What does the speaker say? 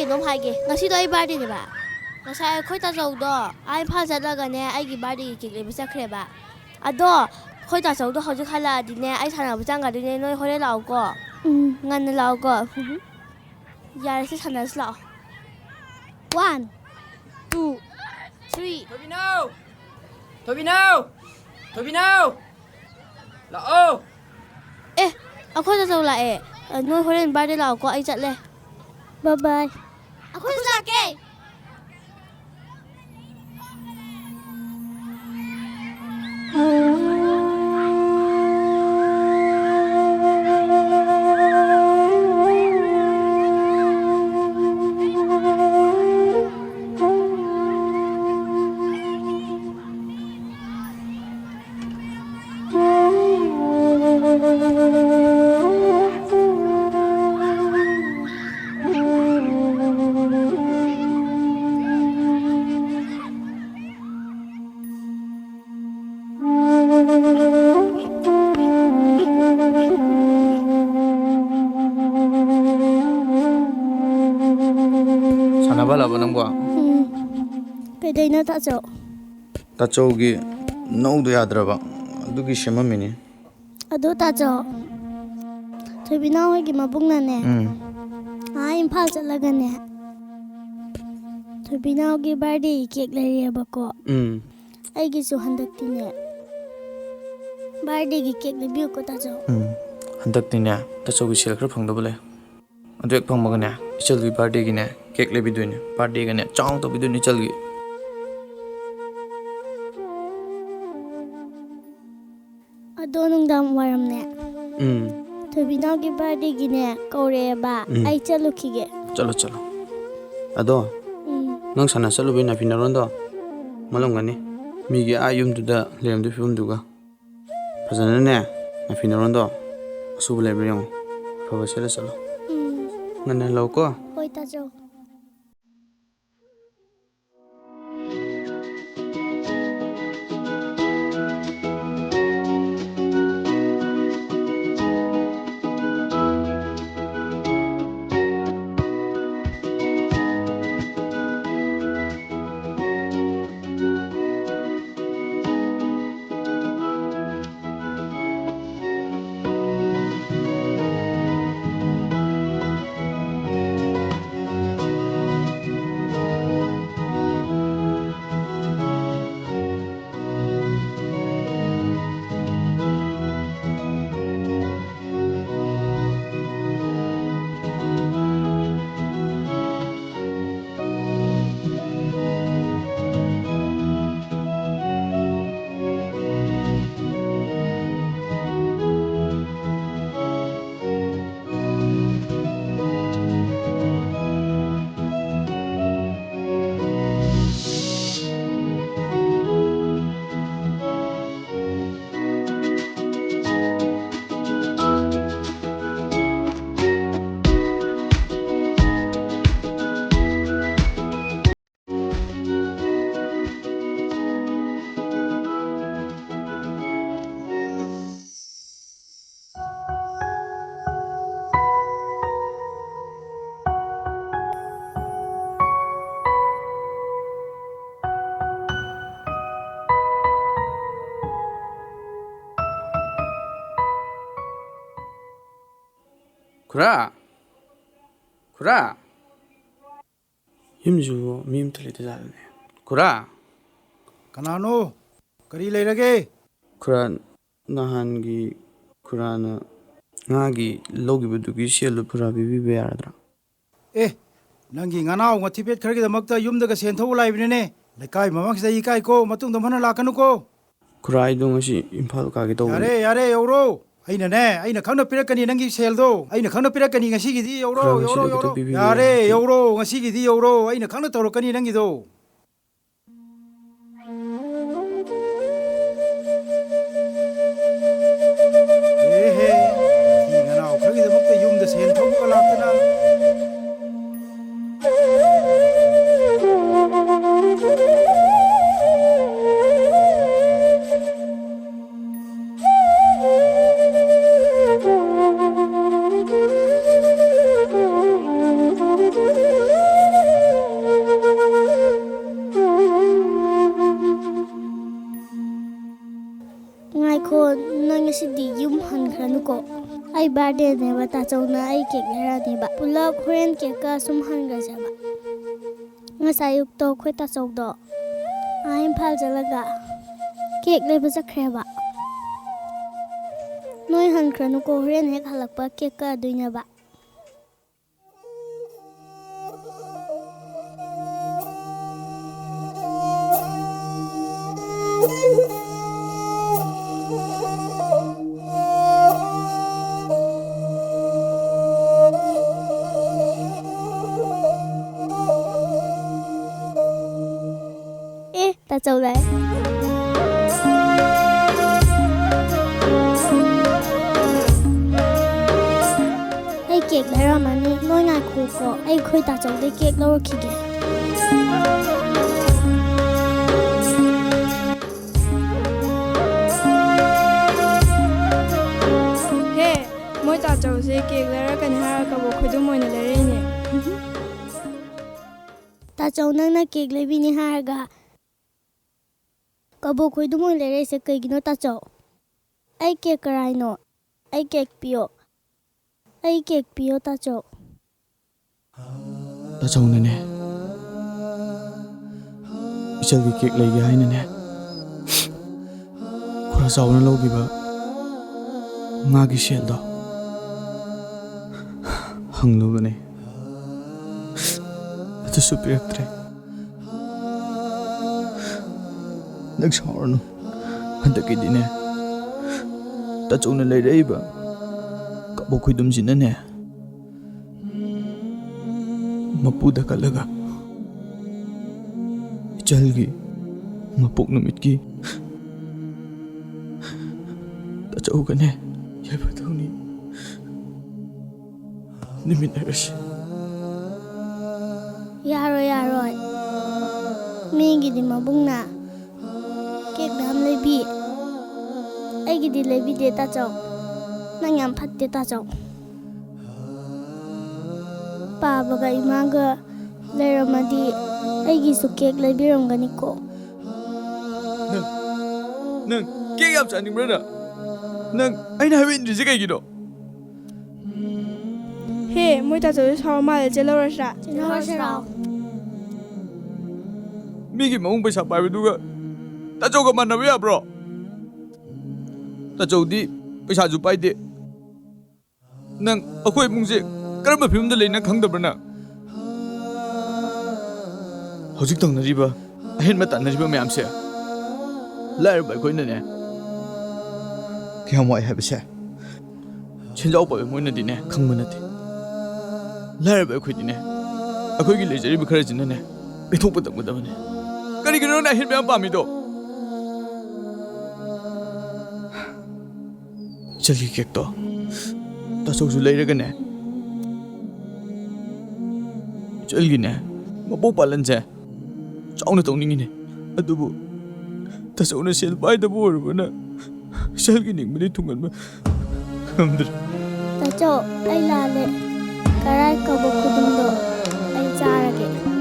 ꯀꯩꯅꯣꯝ ꯍꯥꯏꯒꯦ ꯉꯁꯤꯗꯣ ꯑꯩ ꯕꯥꯔꯗꯦꯅꯦꯕ ꯉꯁꯥꯏ ꯑꯩꯈꯣꯏ ꯇꯥꯆꯧꯗꯣ ꯑꯥ ꯏꯝꯐꯥꯜ ꯆꯠꯂꯒꯅꯦ ꯑꯩꯒꯤ ꯕꯥꯔꯗꯦꯒꯤ ꯀꯦꯛ ꯂꯩꯕ ꯆꯠꯈ꯭ꯔꯦꯕ ꯑꯗꯣ ꯑꯩꯈꯣꯏ ꯇꯥꯆꯧꯗꯣ ꯍꯧꯖꯤꯛ ꯍꯜꯂꯛꯑꯗꯤꯅꯦ ꯑꯩ ꯁꯥꯟꯅꯕ ꯆꯪꯒꯗꯣꯏꯅꯦ ꯅꯣꯏ ꯍꯣꯔꯦꯟ ꯂꯥꯛꯑꯣꯀꯣ ꯉꯟꯅ ꯂꯥꯛꯑꯣꯀꯣ ꯌꯥꯔꯦꯁꯦ ꯁꯥꯟꯅꯔꯁꯤ ꯂꯥꯛꯑꯣ 1 2 3 ꯊꯣꯏꯕꯤꯅꯥꯎ ꯂꯥꯛꯑꯣ ꯑꯦ ꯑꯩꯈꯣꯏ ꯇꯥꯆꯧ ꯂꯥꯛꯑꯦ ꯅꯣꯏ ꯍꯣꯔꯦꯟ ꯕꯥꯔꯗꯦ ꯂꯥꯛꯑꯣꯀꯣ ꯑꯩ ꯆꯠꯂꯦ ꯕꯥꯏ ꯕꯥꯏ ꯑꯩꯈꯣꯏꯁꯨ ꯂꯥꯛꯀꯦ ꯁꯥꯟꯅꯕ ꯅꯪꯕꯣ ꯀꯩꯗꯩꯅꯣ ꯇꯥꯆꯧ ꯇꯥꯆꯧꯒꯤ ꯅꯧꯗꯣ ꯌꯥꯗ꯭ꯔꯕ ꯑꯗꯨꯒꯤ ꯁꯦꯝꯃꯝꯃꯤꯅꯤ ꯑꯗꯣ ꯇꯥꯆꯧ ꯊꯣꯏꯕꯤꯅꯥꯎ ꯍꯣꯏꯒꯤ ꯃꯕꯨꯡꯅꯅꯦ ꯏꯝꯐꯥꯜ ꯆꯠꯂꯒꯅꯦ ꯊꯣꯏꯕꯤꯅꯥꯎꯒꯤ ꯕꯥꯔꯗꯦꯒꯤ ꯀꯦꯛ ꯂꯩꯔꯦꯕꯀꯣ ꯑꯩꯒꯤꯁꯨ ꯍꯟꯗꯛꯇꯤꯅꯦ ꯕꯥꯔꯗꯦꯒꯤ ꯀꯦꯛ ꯂꯩꯕꯤꯌꯨꯀꯣ ꯇꯥꯆꯧ ꯍꯟꯗꯛꯇꯤꯅꯦ ꯇꯥꯆꯧꯒꯤ ꯁꯦꯜ ꯈꯔ ꯐꯪꯗꯕ ꯂꯩ ꯑꯗꯨ ꯍꯦꯛ ꯐꯪꯕꯒꯅꯦ ꯏꯆꯜꯒꯤ ꯕꯥꯔꯗꯦꯒꯤꯅꯦ ꯀꯦꯛ ꯂꯩꯕꯤꯗꯣꯏꯅꯦ ꯕꯥꯔꯗꯦꯒꯅꯦ ꯆꯥꯎꯅ ꯇꯧꯕꯤꯗꯣꯏꯅꯦ ꯏꯆꯜꯒꯤ ꯑꯗꯣ ꯅꯨꯡꯗꯥꯡ ꯋꯥꯏꯔꯝꯅꯦ ꯊꯣꯏꯕꯤꯅꯥꯎꯒꯤ ꯕꯥꯔꯗꯦꯒꯤꯅꯦ ꯀꯧꯔꯛꯑꯦꯕ ꯑꯩ ꯆꯠꯂꯨꯈꯤꯒꯦ ꯆꯠꯂꯣ ꯑꯗꯣ ꯅꯪ ꯁꯥꯟꯅ ꯆꯠꯂꯨꯕꯩ ꯅꯥꯐꯤꯅꯔꯣꯟꯗꯣ ꯃꯣꯠꯂꯝꯒꯅꯤ ꯃꯤꯒꯤ ꯌꯨꯝꯗꯨꯗ ꯂꯩꯔꯝꯗꯣꯏ ꯐꯤꯕꯝꯗꯨꯒ ꯐꯖꯅꯅꯦ ꯅꯥꯐꯤꯅꯔꯣꯟꯗꯣ ꯑꯁꯨꯕ ꯂꯩꯕ꯭ꯔꯥ ꯌꯦꯡꯉꯣ ꯑꯐꯕ ꯁꯦꯠꯂ ꯆꯠꯂꯣ ꯉꯟꯅ ꯍꯜꯂꯛꯎꯀꯣ ꯍꯣꯏ ꯇꯥꯆꯧ ꯈꯨꯔꯥ ꯌꯨꯝꯁꯤꯕꯨ ꯃꯤ ꯑꯃꯇ ꯂꯩꯇꯖꯥꯠꯂꯅꯦ ꯈꯨꯔꯥ ꯀꯅꯥꯅꯣ ꯀꯔꯤ ꯂꯩꯔꯒꯦ ꯈꯨꯔꯥ ꯅꯍꯥꯟꯒꯤ ꯈꯨꯔꯥꯅ ꯉꯥꯒꯤ ꯂꯧꯈꯤꯕꯗꯨꯒꯤ ꯁꯦꯜꯗꯨ ꯈꯨꯔꯥ ꯄꯤꯕꯤꯕ ꯌꯥꯔꯗ꯭ꯔꯥ ꯅꯪꯒꯤ ꯉꯅꯥꯎ ꯉꯊꯤꯕꯦꯠ ꯈꯔꯒꯤꯗꯃꯛꯇ ꯌꯨꯝꯗꯒ ꯁꯦꯟ ꯊꯧꯕ ꯂꯥꯛꯏꯕꯅꯤꯅꯦ ꯂꯩꯀꯥꯏ ꯃꯃꯥꯡꯁꯤꯗ ꯏꯀꯥꯏꯀꯣ ꯃꯇꯨꯡꯗ ꯍꯟꯅ ꯂꯥꯛꯀꯅꯨꯀꯣ ꯈꯨꯔꯥ ꯑꯩꯗꯣ ꯉꯁꯤ ꯏꯝꯐꯥꯜ ꯀꯥꯒꯦ ꯇꯧꯕꯅꯦ ꯌꯥꯔꯦ ꯌꯧꯔꯣ ꯑꯩꯅ ꯈꯪꯅ ꯄꯤꯔꯛꯀꯅꯤ ꯅꯪꯒꯤ ꯁꯦꯜꯗꯣ ꯑꯩꯅ ꯈꯪꯅ ꯄꯤꯔꯛꯀꯅꯤ ꯉꯁꯤꯒꯤꯗꯤ ꯈꯨꯔꯥ ꯌꯧꯔꯣ ꯉꯁꯤꯗꯣ ꯈꯤꯇ ꯄꯤꯕꯤꯕ ꯌꯥꯔꯦ ꯌꯥꯔꯗꯤ ꯌꯧꯔꯣ ꯉꯁꯤꯒꯤꯗꯤ ꯌꯧꯔꯣ ꯑꯩꯅ ꯈꯪꯅ ꯇꯧꯔꯛꯀꯅꯤ ꯅꯪꯒꯤꯗꯣ ꯊꯤ ꯉꯅꯥꯎ ꯈꯔꯒꯤꯗꯃꯛꯇ ꯌꯨꯝꯗ ꯁꯦꯟ ꯊꯧꯕꯒ ꯂꯥꯛꯇꯅ ꯉꯥꯏꯈꯣ ꯅꯪ ꯉꯁꯤꯗꯤ ꯌꯨꯝ ꯍꯟꯈ꯭ꯔꯅꯨꯀꯣ ꯑꯩ ꯕꯥꯔꯗꯦꯅꯦꯕ ꯇꯥꯆꯧꯅ ꯑꯩ ꯀꯦꯛ ꯂꯩꯔꯛꯑꯅꯦꯕ ꯄꯨꯂꯞ ꯍꯣꯔꯦꯟ ꯀꯦꯛꯀ ꯁꯨꯝ ꯍꯟꯈ꯭ꯔꯁꯦꯕ ꯉꯁꯥꯏ ꯑꯌꯨꯛꯇꯣ ꯑꯩꯈꯣꯏ ꯇꯥꯆꯧꯗꯣ ꯏꯝꯐꯥꯜ ꯆꯠꯂꯒ ꯀꯦꯛ ꯂꯩꯕ ꯆꯠꯈ꯭ꯔꯦꯕ ꯅꯣꯏ ꯍꯟꯈ꯭ꯔꯅꯨꯀꯣ ꯍꯣꯔꯦꯟ ꯍꯦꯛ ꯍꯜꯂꯛꯄ cake ꯀꯛꯑꯗꯣꯏꯅꯦꯕ tachau lại ai kẹt lại ra mà nè nói ngài khổ cọ ai khơi tachau để kẹt lâu khi kìa he mỗi tachau sẽ kẹt lại ra cần hai cái bộ khơi đúng mỗi ngày lại nè tachau nang na kẹt lại vì nè hai cái Kabo khoi dumoi lere se kai gino ta chau ai ke karai no ai ke pio ta chau nè ichal gi kek lai gi hai nè khura saw na lo gi ba nga gi shel do hang lo ne ata super tre nag sorno handa ki dine ta chuna lai rei ba ka bo khidum jin ne mapu da kalaga chalgi mapuk numit ki ta chau ka ne ya ba thau ni nimit arash yaro mingi di mabung na kek dam lebi ai gi di lebi de ta chau nang yam phat de ta chau pa ba ga ima ga leramadi ai gi su kek lebi rom ga ni ko nang kek yam cha ning brother nang ai na win ji kai gi do he mỗi tachau sau mà để chơi lâu rồi sao mi gi maung paisa pai du ga ta chau ga man na ya bro ta chau di paisa ju pai de nang akhoi mung je karam ba phim da leina khang da bra hojik tang na ri ba ahen ma tan na ri ba mayam se lai ba koi na ne kya moi ha ba se chen jau ba moi na di ne khang ma na ti lai ba khoi di ne akhoi gi le jari ba khara jin na ne be thok ba da ba ne kari gi no na hin ba pa mi do chali kek to ta so su lai ra ga ne chali ne ma bo palan je chauna tong ning ne adubu ta so na sel bai da bo ru na sel gi ning mi thungan ma kamdr ta chau ai la le karai ka bo khudum do ai cha ra ge